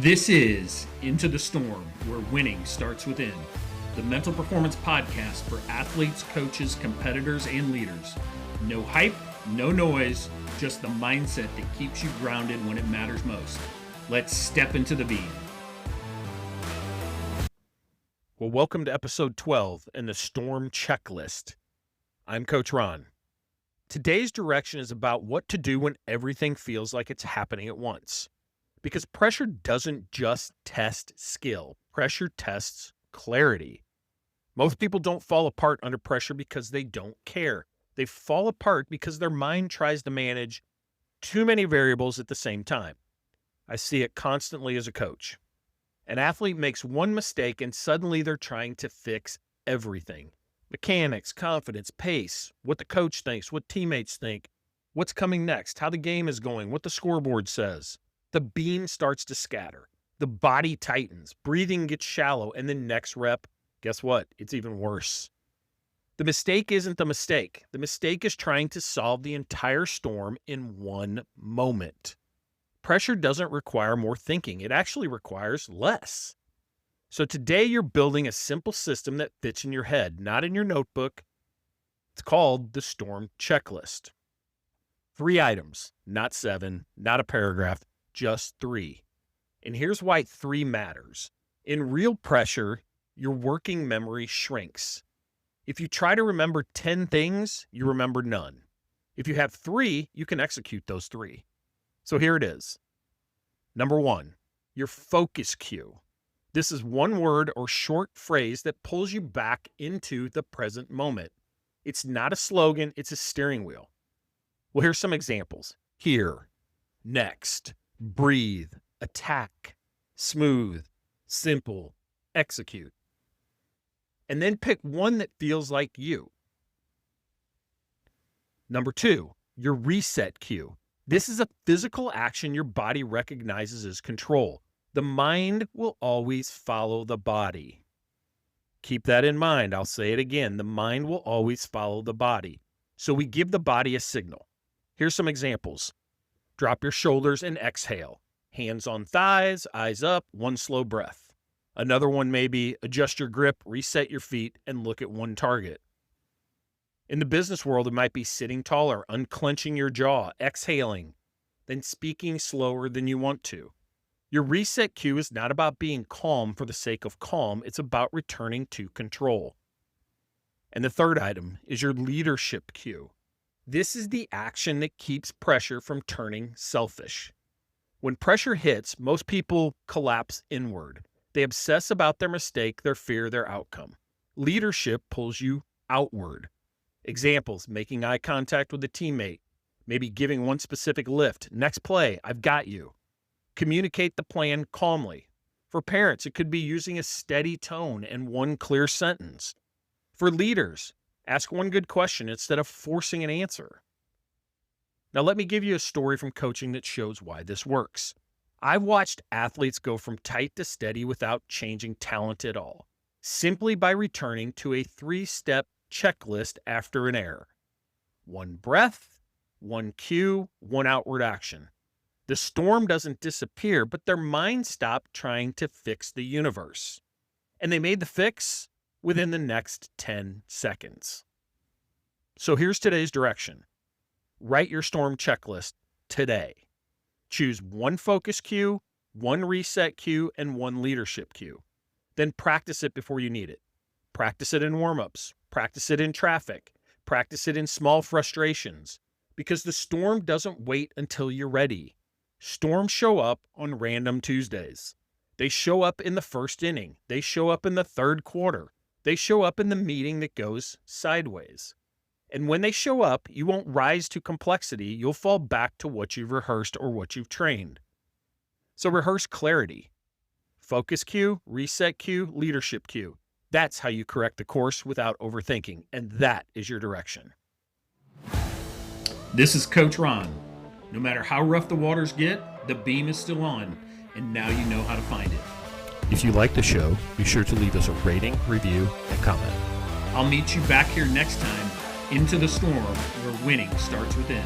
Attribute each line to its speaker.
Speaker 1: This is Into the Storm, where winning starts within. The mental performance podcast for athletes, coaches, competitors, and leaders. No hype, no noise, just the mindset that keeps you grounded when it matters most. Let's step into the beam.
Speaker 2: Well, welcome to episode 12 in the Storm Checklist. I'm Coach Ron. Today's direction is about what to do when everything feels like it's happening at once. Because pressure doesn't just test skill. Pressure tests clarity. Most people don't fall apart under pressure because they don't care. They fall apart because their mind tries to manage too many variables at the same time. I see it constantly as a coach. An athlete makes one mistake and suddenly they're trying to fix everything. Mechanics, confidence, pace, what the coach thinks, what teammates think, what's coming next, how the game is going, what the scoreboard says. The beam starts to scatter. The body tightens. Breathing gets shallow. And then next rep, guess what? It's even worse. The mistake isn't the mistake. The mistake is trying to solve the entire storm in one moment. Pressure doesn't require more thinking. It actually requires less. So today you're building a simple system that fits in your head, not in your notebook. It's called the Storm Checklist. 3 items, not 7, not a paragraph. Just 3. And here's why 3 matters. In real pressure, your working memory shrinks. If you try to remember 10 things, you remember none. If you have 3, you can execute those 3. So here it is. Number 1, your focus cue. This is one word or short phrase that pulls you back into the present moment. It's not a slogan, it's a steering wheel. Well, here's some examples. Here, next. Breathe, attack, smooth, simple, execute. And then pick one that feels like you. Number 2, your reset cue. This is a physical action your body recognizes as control. The mind will always follow the body. Keep that in mind. I'll say it again. The mind will always follow the body. So we give the body a signal. Here's some examples. Drop your shoulders and exhale. Hands on thighs, eyes up, one slow breath. Another one may be adjust your grip, reset your feet, and look at one target. In the business world, it might be sitting taller, unclenching your jaw, exhaling, then speaking slower than you want to. Your reset cue is not about being calm for the sake of calm. It's about returning to control. And the third item is your leadership cue. This is the action that keeps pressure from turning selfish. When pressure hits, most people collapse inward. They obsess about their mistake, their fear, their outcome. Leadership pulls you outward. Examples, making eye contact with a teammate, maybe giving one specific lift. Next play, I've got you. Communicate the plan calmly. For parents, it could be using a steady tone and one clear sentence. For leaders, ask one good question instead of forcing an answer. Now, let me give you a story from coaching that shows why this works. I've watched athletes go from tight to steady without changing talent at all, simply by returning to a 3-step checklist after an error. 1 breath, 1 cue, 1 outward action. The storm doesn't disappear, but their mind stopped trying to fix the universe. And they made the fix within the next 10 seconds. So here's today's direction. Write your storm checklist today. Choose 1 focus cue, 1 reset cue, and 1 leadership cue. Then practice it before you need it. Practice it in warm-ups. Practice it in traffic. Practice it in small frustrations. Because the storm doesn't wait until you're ready. Storms show up on random Tuesdays. They show up in the first inning. They show up in the third quarter. They show up in the meeting that goes sideways. And when they show up, you won't rise to complexity. You'll fall back to what you've rehearsed or what you've trained. So rehearse clarity. Focus cue, reset cue, leadership cue. That's how you correct the course without overthinking. And that is your direction.
Speaker 1: This is Coach Ron. No matter how rough the waters get, the beam is still on, and now you know how to find it.
Speaker 2: If you like the show, be sure to leave us a rating, review, and comment.
Speaker 1: I'll meet you back here next time, Into the Storm, where winning starts within.